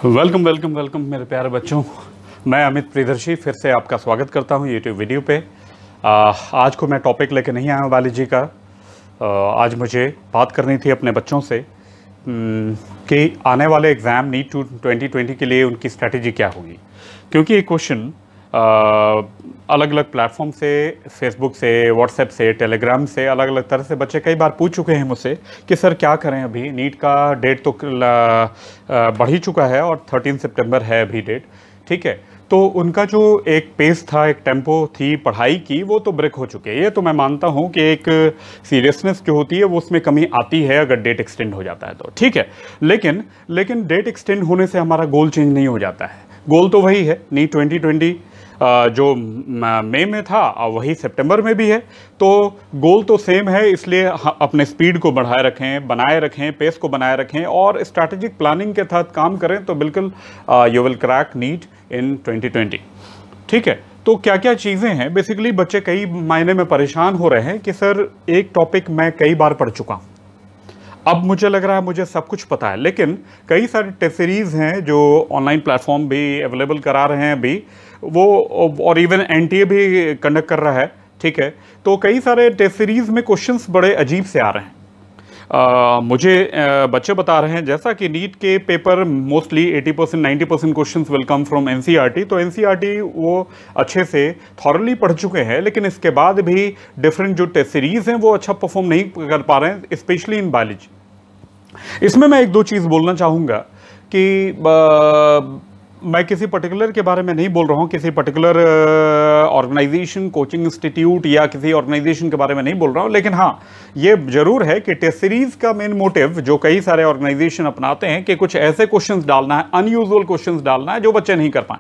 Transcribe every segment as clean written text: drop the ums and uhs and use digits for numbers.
Welcome welcome welcome मेरे प्यारे बच्चों। मैं अमित प्रियदर्शी फिर से आपका स्वागत करता हूं यूट्यूब वीडियो पे। आज को मैं टॉपिक लेके नहीं आया हूं बायोलॉजी का। आज मुझे बात करनी थी अपने बच्चों से कि आने वाले एग्ज़ाम नीट 2020 के लिए उनकी स्ट्रैटेजी क्या होगी, क्योंकि ये क्वेश्चन अलग अलग प्लेटफॉर्म से, फेसबुक से, व्हाट्सएप से, टेलीग्राम से, अलग अलग तरह से बच्चे कई बार पूछ चुके हैं मुझसे कि सर क्या करें। अभी नीट का डेट तो बढ़ ही चुका है और 13 सितंबर है अभी डेट, ठीक है। तो उनका जो एक पेस था, एक टेम्पो थी पढ़ाई की, वो तो ब्रेक हो चुके हैं। ये तो मैं मानता हूँ कि एक सीरियसनेस जो होती है वो उसमें कमी आती है अगर डेट एक्सटेंड हो जाता है तो, ठीक है। लेकिन डेट एक्सटेंड होने से हमारा गोल चेंज नहीं हो जाता है। गोल तो वही है, नीट 2020 जो मई में था वही सितंबर में भी है, तो गोल तो सेम है। इसलिए अपने स्पीड को बनाए रखें, पेस को बनाए रखें और स्ट्रैटेजिक प्लानिंग के तहत काम करें तो बिल्कुल you will crack NEET in 2020, ठीक है। तो क्या क्या चीज़ें हैं, बेसिकली बच्चे कई मायने में परेशान हो रहे हैं कि सर एक टॉपिक मैं कई बार पढ़ चुका हूँ, अब मुझे लग रहा है मुझे सब कुछ पता है। लेकिन कई सारे टेस्ट सीरीज़ हैं जो ऑनलाइन प्लेटफॉर्म भी अवेलेबल करा रहे हैं अभी, वो और इवन एनटीए भी कंडक्ट कर रहा है, ठीक है। तो कई सारे टेस्ट सीरीज़ में क्वेश्चंस बड़े अजीब से आ रहे हैं। मुझे बच्चे बता रहे हैं जैसा कि नीट के paper mostly 80% 90% questions will come from NCERT, तो एनसीईआरटी वो अच्छे से थॉरली पढ़ चुके हैं, लेकिन इसके बाद भी डिफरेंट जो टेस्ट सीरीज़ हैं वो अच्छा परफॉर्म नहीं कर पा रहे हैं, स्पेशली इन बायोलॉजी। इसमें मैं एक दो चीज़ बोलना चाहूँगा कि मैं किसी पर्टिकुलर के बारे में नहीं बोल रहा हूँ, किसी पर्टिकुलर ऑर्गेनाइजेशन, कोचिंग इंस्टीट्यूट या किसी ऑर्गेनाइजेशन के बारे में नहीं बोल रहा हूँ। लेकिन हाँ, ये जरूर है कि टेस्ट सीरीज़ का मेन मोटिव जो कई सारे ऑर्गेनाइजेशन अपनाते हैं कि कुछ ऐसे क्वेश्चंस डालना है, अनयूजुअल क्वेश्चंस डालना है जो बच्चे नहीं कर पाए,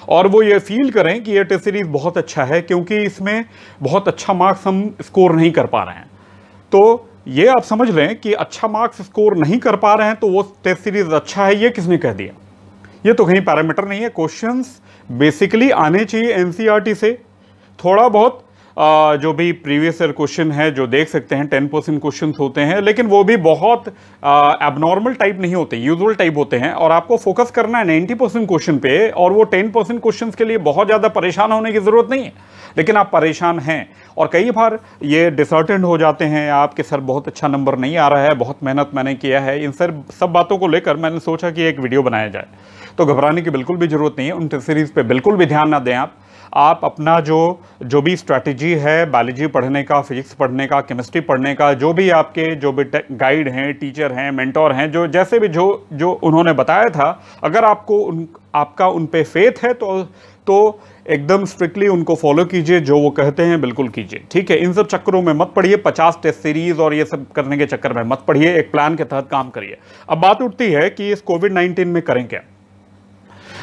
और वो ये फील करें कि ये टेस्ट सीरीज़ बहुत अच्छा है क्योंकि इसमें बहुत अच्छा मार्क्स हम स्कोर नहीं कर पा रहे हैं। तो ये आप समझ लें कि अच्छा मार्क्स स्कोर नहीं कर पा रहे हैं तो वो टेस्ट सीरीज़ अच्छा है, ये किसने कह दिया? ये तो कहीं पैरामीटर नहीं है। क्वेश्चंस बेसिकली आने चाहिए एनसीईआरटी से, थोड़ा बहुत जो भी प्रीवियस ईयर क्वेश्चन है जो देख सकते हैं 10% क्वेश्चंस होते हैं, लेकिन वो भी बहुत एबनॉर्मल टाइप नहीं होते, यूजुअल टाइप होते हैं। और आपको फोकस करना है 90% क्वेश्चन पे, और वो 10% क्वेश्चंस के लिए बहुत ज़्यादा परेशान होने की ज़रूरत नहीं है, लेकिन आप परेशान हैं और कई बार ये डिसर्टेंड हो जाते हैं आपके सर बहुत अच्छा नंबर नहीं आ रहा है, बहुत मेहनत मैंने किया है। इन सब बातों को लेकर मैंने सोचा कि एक वीडियो बनाया जाए। तो घबराने की बिल्कुल भी ज़रूरत नहीं है, उन टेस्ट सीरीज़ पे बिल्कुल भी ध्यान ना दें। आप अपना जो भी स्ट्रैटेजी है बायोलॉजी पढ़ने का, फिजिक्स पढ़ने का, केमिस्ट्री पढ़ने का, जो भी गाइड हैं, टीचर हैं, मेंटोर हैं, जो जैसे भी जो उन्होंने बताया था, अगर आपका उन पे फेथ है तो एकदम स्ट्रिक्टली उनको फॉलो कीजिए, जो वो कहते हैं बिल्कुल कीजिए, ठीक है। इन सब चक्करों में मत पड़िए, 50 टेस्ट सीरीज और ये सब करने के चक्कर में मत पड़िए, एक प्लान के तहत काम करिए। अब बात उठती है कि इस कोविड-19 में करें क्या।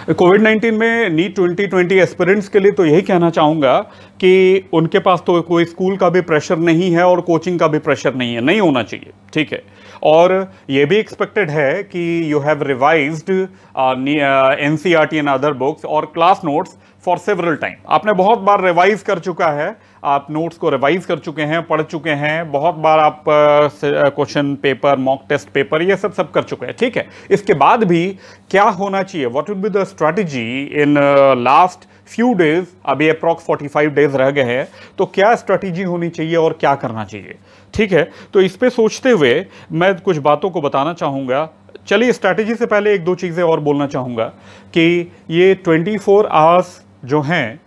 कोविड-19 में नीट 2020 एस्पिरेंट्स के लिए तो यही कहना चाहूँगा कि उनके पास तो कोई स्कूल का भी प्रेशर नहीं है और कोचिंग का भी प्रेशर नहीं है, नहीं होना चाहिए, ठीक है। और ये भी एक्सपेक्टेड है कि you have revised NCERT and other books और class notes for several time. आपने बहुत बार रिवाइज कर चुका है, आप नोट्स को रिवाइज कर चुके हैं, पढ़ चुके हैं, बहुत बार आप question paper, mock test paper, ये सब कर चुके हैं, ठीक है। इसके बाद भी क्या होना चाहिए, what would be the strategy in last few days, अभी अप्रॉक्स 45 डेज रह गए हैं, तो क्या स्ट्रैटेजी होनी चाहिए और क्या करना चाहिए, ठीक है। तो इस पे सोचते हुए मैं कुछ बातों को बताना चाहूँगा। चलिए, स्ट्रैटेजी से पहले एक दो चीज़ें और बोलना चाहूँगा कि ये 24 आवर्स जो हैं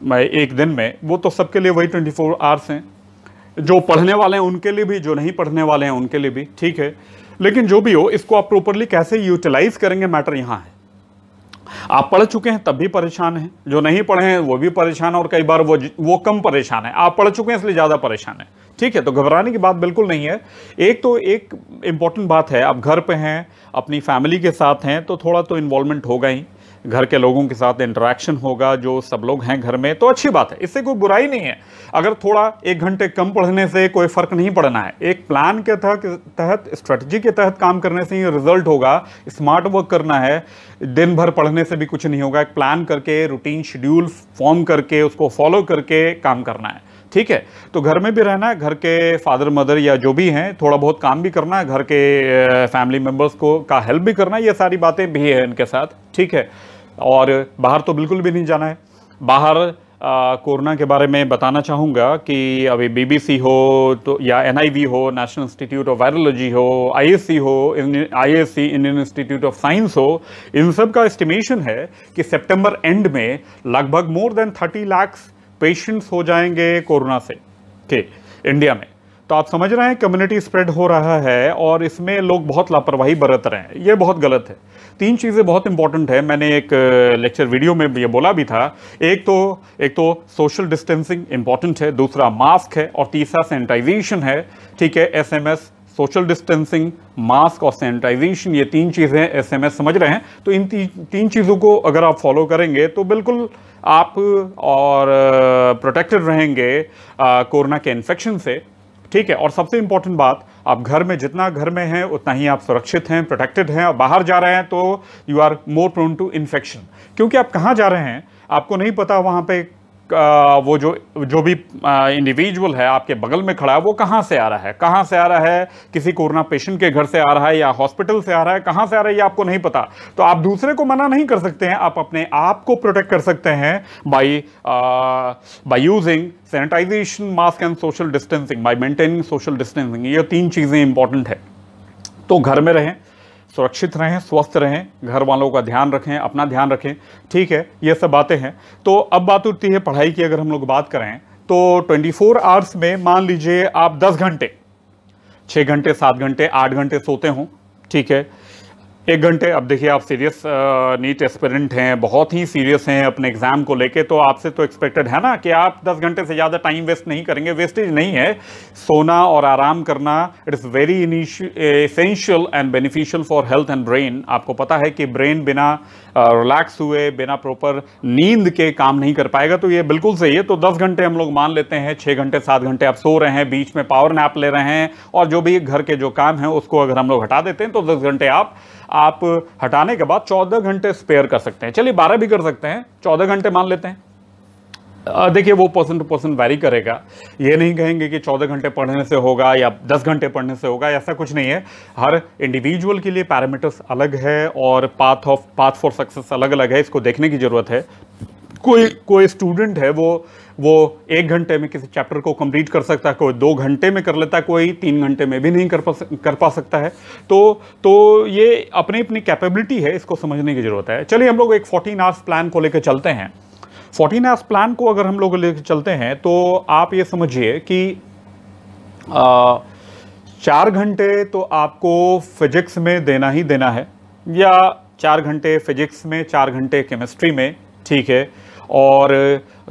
मैं एक दिन में, वो तो सबके लिए वही 24 आवर्स हैं, जो पढ़ने वाले हैं उनके लिए भी, जो नहीं पढ़ने वाले हैं उनके लिए भी, ठीक है। लेकिन जो भी हो, इसको आप प्रॉपरली कैसे यूटिलाइज करेंगे, मैटर यहाँ है। आप पढ़ चुके हैं तब भी परेशान हैं, जो नहीं पढ़े हैं वो भी परेशान, और कई बार वो कम परेशान है। आप पढ़ चुके हैं इसलिए ज़्यादा परेशान है, ठीक है। तो घबराने की बात बिल्कुल नहीं है। एक इम्पॉर्टेंट बात है, आप घर पे हैं, अपनी फैमिली के साथ हैं, तो थोड़ा तो इन्वॉल्वमेंट होगा ही, घर के लोगों के साथ इंटरेक्शन होगा, जो सब लोग हैं घर में, तो अच्छी बात है, इससे कोई बुराई नहीं है। अगर थोड़ा 1 घंटे कम पढ़ने से कोई फ़र्क नहीं पड़ना है। एक प्लान के तहत स्ट्रेटजी के तहत काम करने से ही रिजल्ट होगा। स्मार्ट वर्क करना है, दिन भर पढ़ने से भी कुछ नहीं होगा। एक प्लान करके, रूटीन शेड्यूल फॉर्म करके, उसको फॉलो करके काम करना है, ठीक है। तो घर में भी रहना है, घर के फादर मदर या जो भी हैं थोड़ा बहुत काम भी करना है, घर के फैमिली मेम्बर्स को का हेल्प भी करना है, ये सारी बातें भी है इनके साथ, ठीक है। और बाहर तो बिल्कुल भी नहीं जाना है। बाहर कोरोना के बारे में बताना चाहूँगा कि अभी BBC हो तो या NIV हो, नेशनल इंस्टीट्यूट ऑफ वायरोलॉजी हो, ISC हो, ISC Indian institute of science हो, इन सब का एस्टिमेशन है कि सितंबर एंड में लगभग मोर देन 30 लाख पेशेंट्स हो जाएंगे कोरोना से के इंडिया में। तो आप समझ रहे हैं कम्युनिटी स्प्रेड हो रहा है और इसमें लोग बहुत लापरवाही बरत रहे हैं, ये बहुत गलत है। 3 चीज़ें बहुत इंपॉर्टेंट है, मैंने एक लेक्चर वीडियो में ये बोला भी था। एक तो सोशल डिस्टेंसिंग इंपॉर्टेंट है, दूसरा मास्क है और तीसरा सैनिटाइजेशन है, ठीक है। SMS, सोशल डिस्टेंसिंग, मास्क और सैनिटाइजेशन, ये 3 चीज़ें SMS समझ रहे हैं। तो इन 3 चीज़ों को अगर आप फॉलो करेंगे तो बिल्कुल आप और प्रोटेक्टेड रहेंगे कोरोना के इन्फेक्शन से, ठीक है। और सबसे इंपॉर्टेंट बात, आप घर में जितना घर में हैं उतना ही आप सुरक्षित हैं, प्रोटेक्टेड हैं। और बाहर जा रहे हैं तो you are more prone to infection, क्योंकि आप कहाँ जा रहे हैं आपको नहीं पता। वहाँ पे वो जो भी इंडिविजुअल है आपके बगल में खड़ा है वो कहाँ से आ रहा है, किसी कोरोना पेशेंट के घर से आ रहा है या हॉस्पिटल से आ रहा है, कहाँ से आ रहा है ये आपको नहीं पता। तो आप दूसरे को मना नहीं कर सकते हैं, आप अपने आप को प्रोटेक्ट कर सकते हैं by using sanitisation, mask and social distancing, by maintaining social distancing. ये 3 चीज़ें इंपॉर्टेंट है। तो घर में रहें, सुरक्षित रहें, स्वस्थ रहें, घर वालों का ध्यान रखें, अपना ध्यान रखें, ठीक है। ये सब बातें हैं। तो अब बात उठती है पढ़ाई की। अगर हम लोग बात करें तो 24 आवर्स में मान लीजिए आप 10 घंटे, 6 घंटे, 7 घंटे, 8 घंटे सोते हों, ठीक है। 1 घंटे, अब देखिए आप सीरियस नीट एस्पिरेंट हैं, बहुत ही सीरियस हैं अपने एग्जाम को लेके, तो आपसे तो एक्सपेक्टेड है ना कि आप 10 घंटे से ज़्यादा टाइम वेस्ट नहीं करेंगे। वेस्टेज नहीं है, सोना और आराम करना it is very essential and beneficial for health and brain. आपको पता है कि ब्रेन बिना रिलैक्स हुए, बिना प्रॉपर नींद के काम नहीं कर पाएगा, तो ये बिल्कुल सही है। तो 10 घंटे हम लोग मान लेते हैं, 6 घंटे 7 घंटे आप सो रहे हैं, बीच में पावर नैप ले रहे हैं, और जो भी घर के जो काम है उसको अगर हम लोग हटा देते हैं तो 10 घंटे आप हटाने के बाद 14 घंटे स्पेयर कर सकते हैं। चलिए 12 भी कर सकते हैं, 14 घंटे मान लेते हैं। देखिए वो पर्सन टू पर्सन वैरी करेगा, ये नहीं कहेंगे कि 14 घंटे पढ़ने से होगा या 10 घंटे पढ़ने से होगा, ऐसा कुछ नहीं है। हर इंडिविजुअल के लिए पैरामीटर्स अलग है और पाथ फॉर सक्सेस अलग अलग है, इसको देखने की जरूरत है। कोई स्टूडेंट है वो 1 घंटे में किसी चैप्टर को कंप्लीट कर सकता है, कोई 2 घंटे में कर लेता है, कोई 3 घंटे में भी नहीं कर पा सकता है। तो ये अपनी अपनी कैपेबिलिटी है, इसको समझने की जरूरत है। चलिए हम लोग एक 14 आवर्स प्लान को लेकर चलते हैं। 14 आवर्स प्लान को अगर हम लोग लेकर चलते हैं तो आप ये समझिए कि 4 घंटे तो आपको फिजिक्स में देना ही देना है, या 4 घंटे फिजिक्स में, 4 घंटे केमिस्ट्री में, ठीक है। और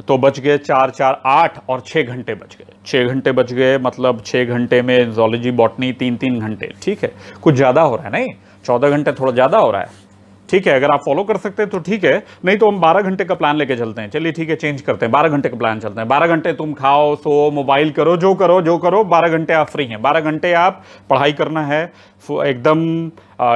तो बच गए 4 4 8 और 6 घंटे बच गए। 6 घंटे बच गए, मतलब 6 घंटे में जूलॉजी बॉटनी 3 घंटे, ठीक है। कुछ ज़्यादा हो रहा है, नहीं 14 घंटे थोड़ा ज़्यादा हो रहा है, ठीक है। अगर आप फॉलो कर सकते हैं तो ठीक है, नहीं तो हम 12 घंटे का प्लान लेके चलते हैं। चलिए ठीक है, चेंज करते हैं, 12 घंटे का प्लान चलते हैं। 12 घंटे तुम खाओ, सो, मोबाइल करो, जो करो, 12 घंटे आप फ्री हैं। 12 घंटे आप पढ़ाई करना है एकदम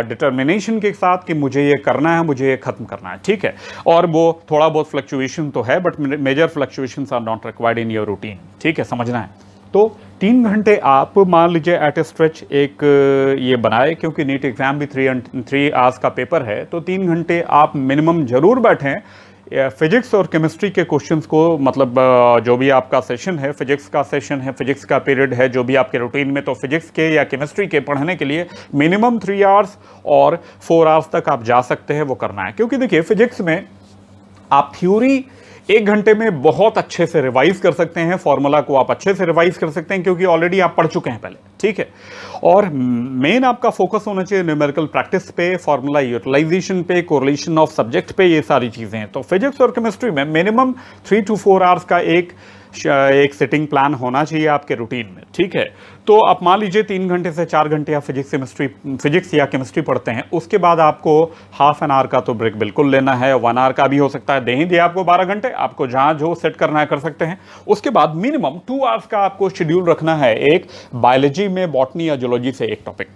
डिटर्मिनेशन के साथ कि मुझे ये करना है, मुझे ये खत्म करना है, ठीक है। और वो थोड़ा बहुत फ्लक्चुएशन तो है, but major fluctuations are not required in your routine, ठीक है, समझना है। तो 3 घंटे आप मान लीजिए एट ए स्ट्रेच एक ये बनाए, क्योंकि नीट एग्जाम भी 3 आवर्स का पेपर है, तो 3 घंटे आप मिनिमम जरूर बैठें फिजिक्स और केमिस्ट्री के क्वेश्चंस को, मतलब जो भी आपका सेशन है, फिजिक्स का सेशन है, फिजिक्स का पीरियड है जो भी आपके रूटीन में, तो फिजिक्स के या केमिस्ट्री के पढ़ने के लिए मिनिमम 3 आवर्स और 4 आवर्स तक आप जा सकते हैं, वो करना है। क्योंकि देखिए फिजिक्स में आप थ्योरी 1 घंटे में बहुत अच्छे से रिवाइज कर सकते हैं, फॉर्मूला को आप अच्छे से रिवाइज कर सकते हैं क्योंकि ऑलरेडी आप पढ़ चुके हैं पहले, ठीक है। और मेन आपका फोकस होना चाहिए न्यूमेरिकल प्रैक्टिस पे, फॉर्मूला यूटिलाइजेशन पे, कोरिलेशन ऑफ सब्जेक्ट पे, ये सारी चीजें हैं। तो फिजिक्स और केमिस्ट्री में मिनिमम 3 to 4 आवर्स का एक सिटिंग प्लान होना चाहिए आपके रूटीन में, ठीक है। तो आप मान लीजिए 3 घंटे से 4 घंटे आप फिजिक्स या केमिस्ट्री पढ़ते हैं, उसके बाद आपको हाफ एन आवर का तो ब्रेक बिल्कुल लेना है, 1 आवर का भी हो सकता है, दे ही दिए आपको 12 घंटे, आपको जहां जो सेट करना है कर सकते हैं। उसके बाद मिनिमम 2 आवर्स का आपको शेड्यूल रखना है एक बायोलॉजी में, बॉटनी या जूलॉजी से एक टॉपिक,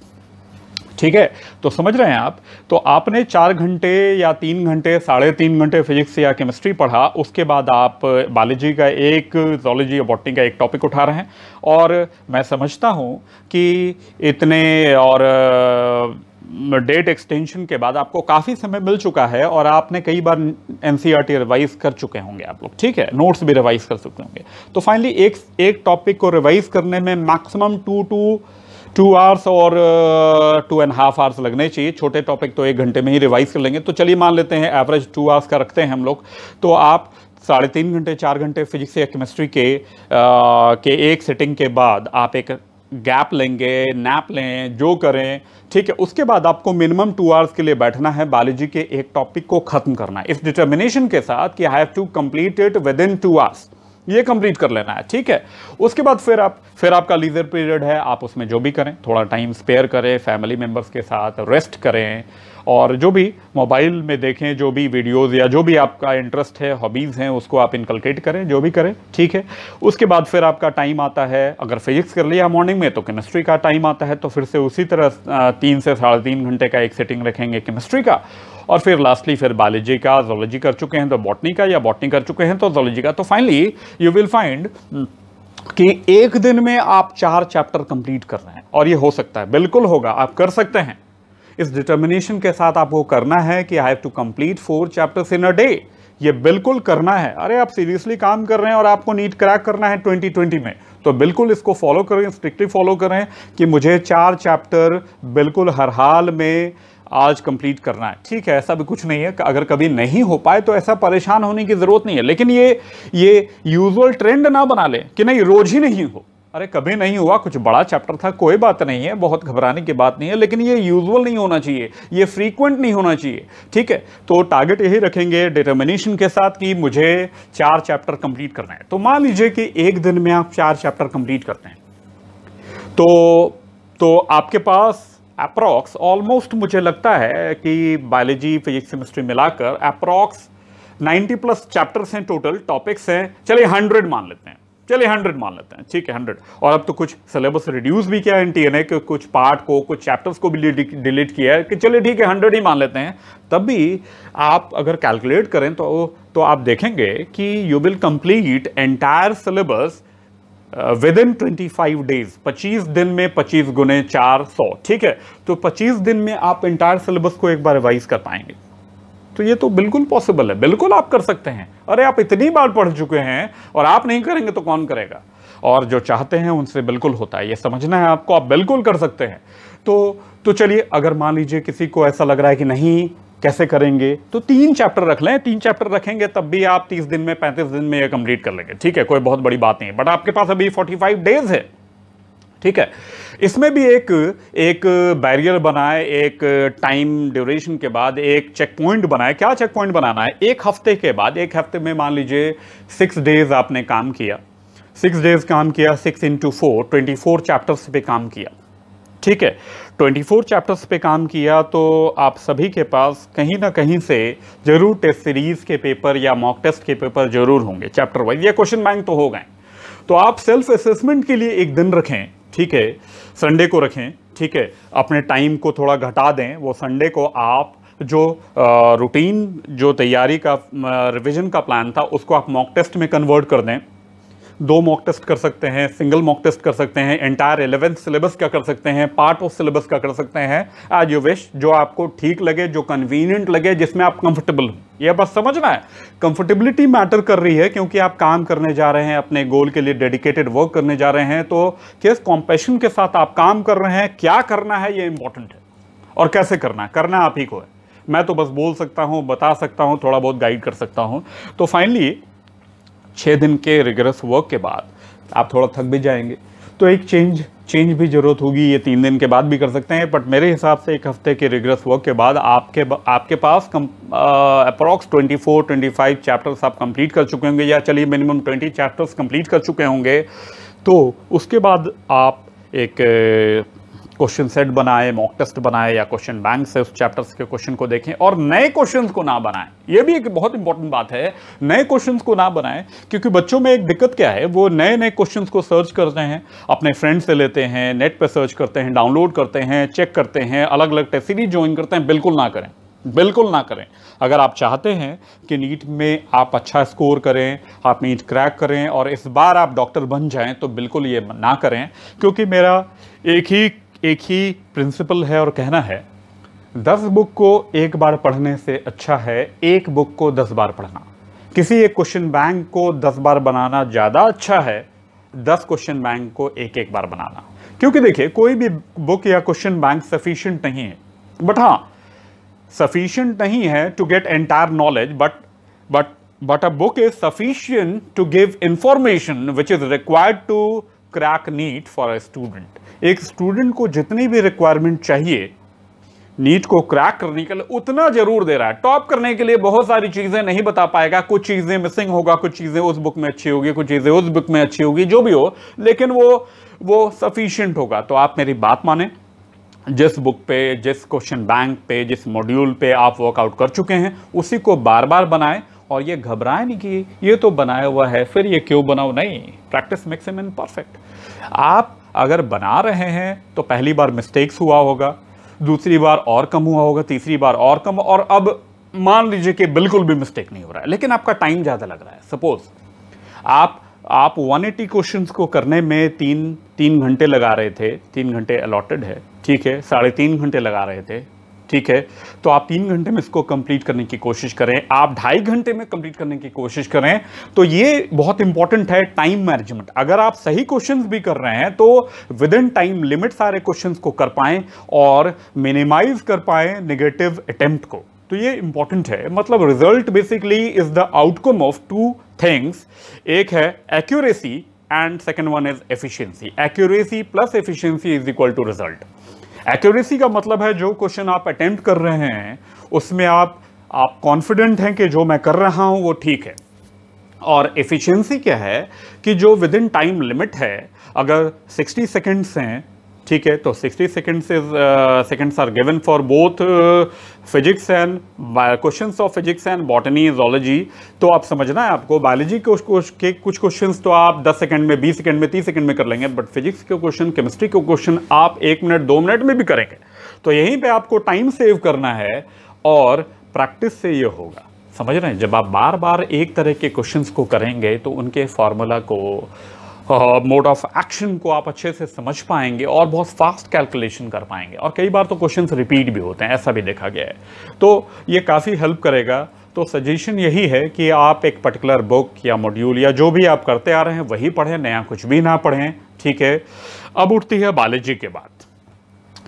ठीक है, तो समझ रहे हैं आप। तो आपने 4 घंटे या 3 घंटे 3.5 घंटे फिजिक्स या केमिस्ट्री पढ़ा, उसके बाद आप बायोलॉजी का एक, ज़ूलॉजी या बॉटनी का एक टॉपिक उठा रहे हैं। और मैं समझता हूं कि इतने और डेट एक्सटेंशन के बाद आपको काफ़ी समय मिल चुका है और आपने कई बार एनसीईआरटी रिवाइज कर चुके होंगे आप लोग, ठीक है, नोट्स भी रिवाइज कर चुके होंगे। तो फाइनली एक टॉपिक को रिवाइज करने में मैक्सिमम 2 आवर्स और 2.5 आवर्स लगने चाहिए। छोटे टॉपिक तो 1 घंटे में ही रिवाइज कर लेंगे। तो चलिए मान लेते हैं एवरेज 2 आवर्स का रखते हैं हम लोग। तो आप 3.5 घंटे 4 घंटे फिजिक्स या केमिस्ट्री के एक सेटिंग के बाद आप एक गैप लेंगे, नैप लें, जो करें, ठीक है। उसके बाद आपको मिनिमम 2 आवर्स के लिए बैठना है, बायोलॉजी के एक टॉपिक को खत्म करना है इस डिटर्मिनेशन के साथ कि I have to complete it with in 2 hours, ये कंप्लीट कर लेना है, ठीक है। उसके बाद फिर आपका लीजर पीरियड है, आप उसमें जो भी करें, थोड़ा टाइम स्पेयर करें, फैमिली मेंबर्स के साथ रेस्ट करें और जो भी मोबाइल में देखें, जो भी वीडियोस या जो भी आपका इंटरेस्ट है, हॉबीज़ हैं, उसको आप इनकलकेट करें, जो भी करें, ठीक है। उसके बाद फिर आपका टाइम आता है, अगर फिजिक्स कर लिया मॉर्निंग में तो केमिस्ट्री का टाइम आता है, तो फिर से उसी तरह 3 से 3.5 घंटे का एक सेटिंग रखेंगे केमिस्ट्री का। और फिर लास्टली फिर बायोलॉजी का, ज़ूलॉजी कर चुके हैं तो बॉटनी का, या बॉटनी कर चुके हैं तो ज़ूलॉजी का। तो फाइनली यू विल फाइंड कि एक दिन में आप 4 चैप्टर कंप्लीट कर रहे हैं और ये हो सकता है, बिल्कुल होगा, आप कर सकते हैं। इस डिटर्मिनेशन के साथ आपको करना है कि I have to complete 4 chapters in a day, ये बिल्कुल करना है। अरे आप सीरियसली काम कर रहे हैं और आपको नीट क्रैक करना है 2020 में, तो बिल्कुल इसको फॉलो करें, स्ट्रिक्टली फॉलो करें कि मुझे 4 चैप्टर बिल्कुल हर हाल में आज कंप्लीट करना है, ठीक है। ऐसा भी कुछ नहीं है, अगर कभी नहीं हो पाए तो ऐसा परेशान होने की जरूरत नहीं है, लेकिन ये यूजुअल ट्रेंड ना बना लें कि नहीं रोज ही नहीं हो। अरे कभी नहीं हुआ, कुछ बड़ा चैप्टर था, कोई बात नहीं है, बहुत घबराने की बात नहीं है, लेकिन ये यूजुअल नहीं होना चाहिए, ये फ्रीक्वेंट नहीं होना चाहिए, ठीक है। तो टारगेट यही रखेंगे डिटर्मिनेशन के साथ कि मुझे 4 चैप्टर कंप्लीट करना है। तो मान लीजिए कि एक दिन में आप 4 चैप्टर कंप्लीट करते हैं, तो आपके पास अप्रॉक्स ऑलमोस्ट मुझे लगता है कि बायोलॉजी, फिजिक्स, केमिस्ट्री मिलाकर अप्रॉक्स 90+ चैप्टर्स हैं, टोटल टॉपिक्स हैं। चलिए 100 मान लेते हैं, चलिए 100 मान लेते हैं, ठीक है 100। और अब तो कुछ सिलेबस रिड्यूस भी किया है एनटीए के, कुछ पार्ट को, कुछ चैप्टर्स को भी डिलीट किया है कि चलिए ठीक है 100 ही मान लेते हैं। तब भी आप अगर कैलकुलेट करें तो आप देखेंगे कि you will complete entire syllabus with in 25 days, 25 दिन में 25 गुने 400, ठीक है। तो 25 दिन में आप एंटायर सिलेबस को एक बार रिवाइज कर पाएंगे। तो ये तो बिल्कुल पॉसिबल है, बिल्कुल आप कर सकते हैं। अरे आप इतनी बार पढ़ चुके हैं और आप नहीं करेंगे तो कौन करेगा। और जो चाहते हैं उनसे बिल्कुल होता है, ये समझना है आपको, आप बिल्कुल कर सकते हैं। तो चलिए अगर मान लीजिए किसी को ऐसा लग रहा है कि नहीं कैसे करेंगे, तो 3 चैप्टर रख लें। 3 चैप्टर रखेंगे तब भी आप 30 दिन में, 35 दिन में ये कंप्लीट कर लेंगे, ठीक है, कोई बहुत बड़ी बात नहीं है। बट आपके पास अभी 45 डेज है, ठीक है। इसमें भी एक बैरियर बनाए, एक टाइम ड्यूरेशन के बाद एक चेक पॉइंट बनाए। क्या चेक पॉइंट बनाना है? 1 हफ्ते के बाद, 1 हफ्ते में मान लीजिए 6 डेज आपने काम किया, 6 डेज काम किया, 6 × 4 24 चैप्टर्स पे काम किया, ठीक है। 24 चैप्टर्स पे काम किया तो आप सभी के पास कहीं ना कहीं से जरूर टेस्ट सीरीज के पेपर या मॉक टेस्ट के पेपर जरूर होंगे चैप्टर वाइज, या क्वेश्चन बैंक तो हो गए। तो आप सेल्फ असेसमेंट के लिए एक दिन रखें, ठीक है, संडे को रखें, ठीक है। अपने टाइम को थोड़ा घटा दें, वो संडे को आप जो रूटीन, जो तैयारी का रिवीजन का प्लान था, उसको आप मॉक टेस्ट में कन्वर्ट कर दें। 2 मॉक टेस्ट कर सकते हैं, सिंगल मॉक टेस्ट कर सकते हैं, एंटायर 11th सिलेबस का कर सकते हैं, पार्ट ऑफ सिलेबस का कर सकते हैं, एज यू विश, जो आपको ठीक लगे, जो कन्वीनियंट लगे, जिसमें आप कंफर्टेबल हो। यह बस समझना है, कंफर्टेबिलिटी मैटर कर रही है, क्योंकि आप काम करने जा रहे हैं, अपने गोल के लिए डेडिकेटेड वर्क करने जा रहे हैं। तो किस कॉम्पैशन के साथ आप काम कर रहे हैं, क्या करना है, ये इंपॉर्टेंट है, और कैसे करना है, करना आप ही को है। मैं तो बस बोल सकता हूँ, बता सकता हूँ, थोड़ा बहुत गाइड कर सकता हूँ। तो फाइनली 6 दिन के रिगरस वर्क के बाद आप थोड़ा थक भी जाएंगे, तो एक चेंज भी ज़रूरत होगी। ये 3 दिन के बाद भी कर सकते हैं, बट मेरे हिसाब से 1 हफ्ते के रिगरस वर्क के बाद आपके पास अप्रॉक्स 24-25 चैप्टर्स आप कंप्लीट कर चुके होंगे, या चलिए मिनिमम 20 चैप्टर्स कंप्लीट कर चुके होंगे। तो उसके बाद आप एक क्वेश्चन सेट बनाए, मॉक टेस्ट बनाए या क्वेश्चन बैंक से उस चैप्टर्स के क्वेश्चन को देखें और नए क्वेश्चंस को ना बनाएं। ये भी एक बहुत इंपॉर्टेंट बात है, नए क्वेश्चंस को ना बनाएं, क्योंकि बच्चों में एक दिक्कत क्या है, वो नए नए क्वेश्चंस को सर्च करते हैं, अपने फ्रेंड से लेते हैं, नेट पे सर्च करते हैं, डाउनलोड करते हैं, चेक करते हैं, अलग अलग टेस्ट सीरीज ज्वाइन करते हैं। बिल्कुल ना करें, बिल्कुल ना करें। अगर आप चाहते हैं कि नीट में आप अच्छा स्कोर करें, आप नीट क्रैक करें और इस बार आप डॉक्टर बन जाएं, तो बिल्कुल ये ना करें, क्योंकि मेरा एक ही प्रिंसिपल है और कहना है, 10 बुक को एक बार पढ़ने से अच्छा है एक बुक को 10 बार पढ़ना। किसी एक क्वेश्चन बैंक को 10 बार बनाना ज़्यादा अच्छा है 10 क्वेश्चन बैंक को एक एक बार बनाना। क्योंकि देखिए, कोई भी बुक या क्वेश्चन बैंक सफिशिएंट नहीं है, बट हाँ sufficient नहीं है to get entire knowledge, but a book is sufficient to give information which is required to crack NEET for a student। एक स्टूडेंट को जितनी भी रिक्वायरमेंट चाहिए नीट को क्रैक करने के लिए उतना जरूर दे रहा है। टॉप करने के लिए बहुत सारी चीजें नहीं बता पाएगा, कुछ चीजें मिसिंग होगा, कुछ चीजें उस बुक में अच्छी होगी, कुछ चीजें उस बुक में अच्छी होगी, जो भी हो, लेकिन वो सफिशिएंट होगा। तो आप मेरी बात माने, जिस बुक पे, जिस क्वेश्चन बैंक पे, जिस मॉड्यूल पे आप वर्कआउट कर चुके हैं उसी को बार बार बनाएं और ये घबराएं नहीं कि ये तो बनाया हुआ है फिर ये क्यों बनाओ। नहीं, प्रैक्टिस मेक्स हिम परफेक्ट। आप अगर बना रहे हैं तो पहली बार मिस्टेक्स हुआ होगा, दूसरी बार और कम हुआ होगा, तीसरी बार और कम, और अब मान लीजिए कि बिल्कुल भी मिस्टेक नहीं हो रहा है, लेकिन आपका टाइम ज़्यादा लग रहा है। सपोज आप 180 क्वेश्चंस को करने में तीन घंटे लगा रहे थे, 3 घंटे अलॉटेड है, ठीक है, 3.5 घंटे लगा रहे थे, ठीक है, तो आप 3 घंटे में इसको कंप्लीट करने की कोशिश करें, आप 2.5 घंटे में कंप्लीट करने की कोशिश करें। तो ये बहुत इंपॉर्टेंट है, टाइम मैनेजमेंट। अगर आप सही क्वेश्चंस भी कर रहे हैं तो विद इन टाइम लिमिट सारे क्वेश्चंस को कर पाएं और मिनिमाइज कर पाएं नेगेटिव अटेम्प्ट को। तो ये इंपॉर्टेंट है। मतलब result basically is the outcome of 2 things. एक है accuracy and second one is efficiency. Accuracy plus efficiency is equal to result. Accuracy का मतलब है जो क्वेश्चन आप अटेम्प्ट कर रहे हैं उसमें आप कॉन्फिडेंट हैं कि जो मैं कर रहा हूं वो ठीक है। और एफिशिएंसी क्या है कि जो विद इन टाइम लिमिट है, अगर 60 सेकेंड्स हैं, ठीक है, तो 60 seconds are given for both physics and questions of physics and botany, zoology. तो आप समझना है आपको, बायोलॉजी के कुछ क्वेश्चंस तो आप 10 सेकंड में, 20 सेकंड में, 30 सेकंड में कर लेंगे, बट फिजिक्स के क्वेश्चन, केमिस्ट्री के क्वेश्चन आप 1 मिनट 2 मिनट में भी करेंगे। तो यहीं पे आपको टाइम सेव करना है और प्रैक्टिस से ये होगा। समझ रहे हैं? जब आप बार बार एक तरह के क्वेश्चंस को करेंगे तो उनके फॉर्मूला को, मोड ऑफ एक्शन को आप अच्छे से समझ पाएंगे और बहुत फास्ट कैलकुलेशन कर पाएंगे। और कई बार तो क्वेश्चंस रिपीट भी होते हैं, ऐसा भी देखा गया है। तो ये काफ़ी हेल्प करेगा। तो सजेशन यही है कि आप एक पर्टिकुलर बुक या मॉड्यूल या जो भी आप करते आ रहे हैं वही पढ़ें, नया कुछ भी ना पढ़ें, ठीक है। अब उठती है बायोलॉजी की बात।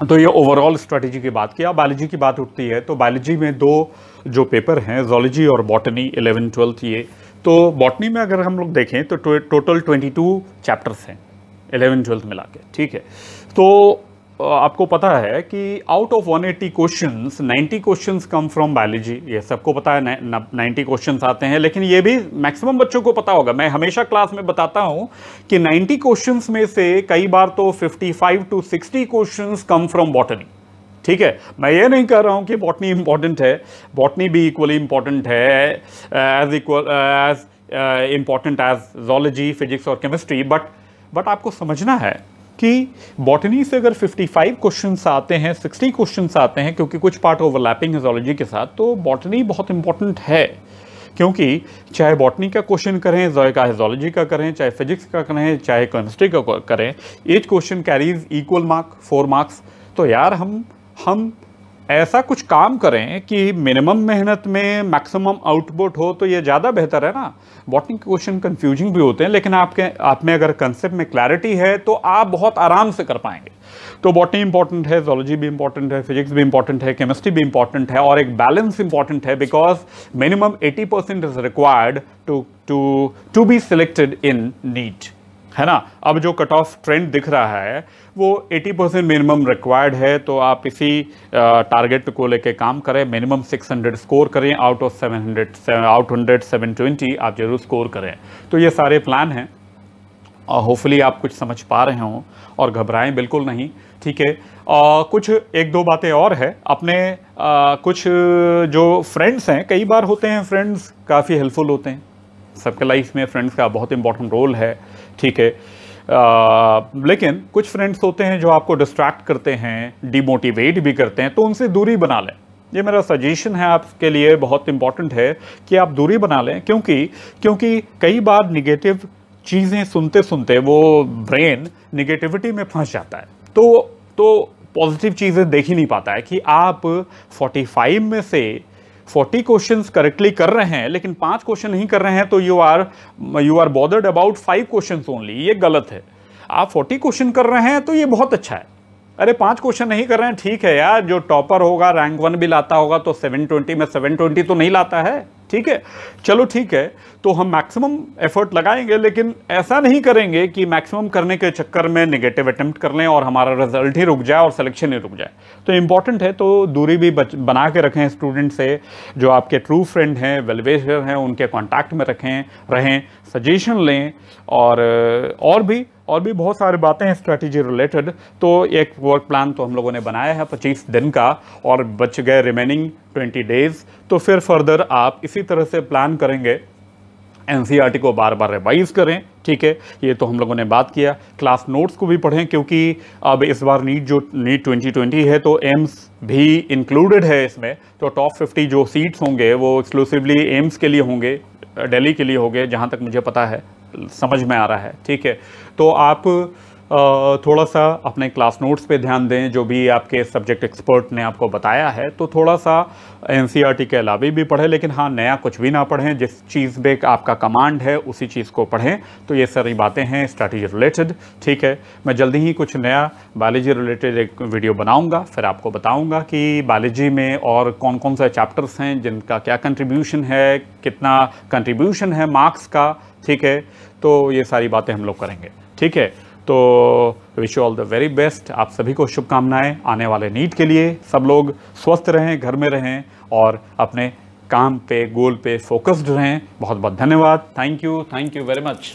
तो ये ओवरऑल स्ट्रेटेजी की बात की। अब बायोलॉजी की बात उठती है तो बायोलॉजी में 2 जो पेपर हैं, जोलॉजी और बॉटनी, 11th 12th ये। तो बॉटनी में अगर हम लोग देखें तो टोटल 22 चैप्टर्स हैं 11th 12th मिला के, ठीक है। तो आपको पता है कि out of 180 questions 90 questions come from biology. ये सबको पता है 90 क्वेश्चंस आते हैं, लेकिन ये भी मैक्सिमम बच्चों को पता होगा। मैं हमेशा क्लास में बताता हूं कि 90 क्वेश्चंस में से कई बार तो 55 to 60 questions come from botany, ठीक है। मैं ये नहीं कह रहा हूं कि बॉटनी इंपॉर्टेंट है, बॉटनी भी इक्वली इंपॉर्टेंट है, as important as zoology, physics और केमिस्ट्री। बट आपको समझना है कि बॉटनी से अगर 55 क्वेश्चंस आते हैं, 60 क्वेश्चंस आते हैं, क्योंकि कुछ पार्ट ओवरलैपिंग है जोलॉजी के साथ, तो बॉटनी बहुत इंपॉर्टेंट है। क्योंकि चाहे बॉटनी का क्वेश्चन करें, चाहे जोलॉजी का करें, चाहे फिजिक्स का करें, चाहे केमिस्ट्री का करें, each question carries equal mark, 4 marks. तो यार हम ऐसा कुछ काम करें कि मिनिमम मेहनत में मैक्सिमम आउटपुट हो, तो ये ज़्यादा बेहतर है ना। बॉटनी के क्वेश्चन कंफ्यूजिंग भी होते हैं, लेकिन आप में अगर कंसेप्ट में क्लैरिटी है तो आप बहुत आराम से कर पाएंगे। तो बॉटनी इंपॉर्टेंट है, जोलॉजी भी इंपॉर्टेंट है, फिजिक्स भी इंपॉर्टेंट है, केमिस्ट्री भी इंपॉर्टेंट है, और एक बैलेंस इंपॉर्टेंट है, because minimum 80% is required to be selected in NEET, है ना। अब जो कट ऑफ ट्रेंड दिख रहा है वो 80% मिनिमम रिक्वायर्ड है। तो आप इसी टारगेट को लेके काम करें, मिनिमम 600 स्कोर करें, आउट ऑफ 720 आप जरूर स्कोर करें। तो ये सारे प्लान हैं और होपफुली आप कुछ समझ पा रहे हों। और घबराएं बिल्कुल नहीं, ठीक है। कुछ एक दो बातें और है अपने कुछ जो फ्रेंड्स हैं, कई बार होते हैं फ्रेंड्स काफ़ी हेल्पफुल होते हैं, सबके लाइफ में फ्रेंड्स का बहुत इंपॉर्टेंट रोल है, ठीक है। लेकिन कुछ फ्रेंड्स होते हैं जो आपको डिस्ट्रैक्ट करते हैं, डिमोटिवेट भी करते हैं, तो उनसे दूरी बना लें। ये मेरा सजेशन है आपके लिए, बहुत इंपॉर्टेंट है कि आप दूरी बना लें, क्योंकि कई बार निगेटिव चीज़ें सुनते सुनते वो ब्रेन निगेटिविटी में फंस जाता है, तो पॉजिटिव चीज़ें देख ही नहीं पाता है। कि आप 45 में से 40 क्वेश्चंस करेक्टली कर रहे हैं लेकिन 5 क्वेश्चन नहीं कर रहे हैं, तो you are bothered about 5 questions only, ये गलत है। आप 40 क्वेश्चन कर रहे हैं तो ये बहुत अच्छा है। अरे 5 क्वेश्चन नहीं कर रहे हैं, ठीक है यार, जो टॉपर होगा, रैंक 1 भी लाता होगा तो 720 में 720 तो नहीं लाता है, ठीक है, चलो ठीक है। तो हम मैक्सिमम एफर्ट लगाएंगे, लेकिन ऐसा नहीं करेंगे कि मैक्सिमम करने के चक्कर में नेगेटिव अटेम्प्ट कर लें और हमारा रिजल्ट ही रुक जाए और सिलेक्शन ही रुक जाए। तो इंपॉर्टेंट है, तो दूरी भी बना के रखें स्टूडेंट से। जो आपके ट्रू फ्रेंड हैं, वेल विशर हैं, उनके कांटेक्ट में रहें, सजेशन लें, और भी बहुत सारी बातें हैं स्ट्रैटेजी रिलेटेड। तो एक वर्क प्लान तो हम लोगों ने बनाया है 25 दिन का, और बच गए रिमेनिंग 20 डेज। तो फिर फर्दर आप इसी तरह से प्लान करेंगे, एनसीईआरटी को बार बार रिवाइज करें, ठीक है। ये तो हम लोगों ने बात किया। क्लास नोट्स को भी पढ़ें, क्योंकि अब इस बार नीट 2020 है तो एम्स भी इंक्लूडेड है इसमें। तो टॉप 50 जो सीट्स होंगे वो एक्सक्लूसिवली एम्स के लिए होंगे, दिल्ली के लिए होंगे, जहाँ तक मुझे पता है, समझ में आ रहा है, ठीक है। तो आप थोड़ा सा अपने क्लास नोट्स पे ध्यान दें, जो भी आपके सब्जेक्ट एक्सपर्ट ने आपको बताया है। तो थोड़ा सा एनसीईआरटी के अलावा भी पढ़ें, लेकिन हाँ, नया कुछ भी ना पढ़ें, जिस चीज़ पे आपका कमांड है उसी चीज़ को पढ़ें। तो ये सारी बातें हैं स्ट्रैटेजी रिलेटेड, ठीक है। मैं जल्दी ही कुछ नया बायोलॉजी रिलेटेड एक वीडियो बनाऊंगा, फिर आपको बताऊंगा कि बायोलॉजी में और कौन कौन से चैप्टर्स हैं जिनका क्या कंट्रीब्यूशन है, कितना कंट्रीब्यूशन है मार्क्स का, ठीक है। तो ये सारी बातें हम लोग करेंगे, ठीक है। तो wish you all the very best. आप सभी को शुभकामनाएं आने वाले नीट के लिए। सब लोग स्वस्थ रहें, घर में रहें और अपने काम पे, गोल पे फोकस्ड रहें। बहुत बहुत धन्यवाद। Thank you very much.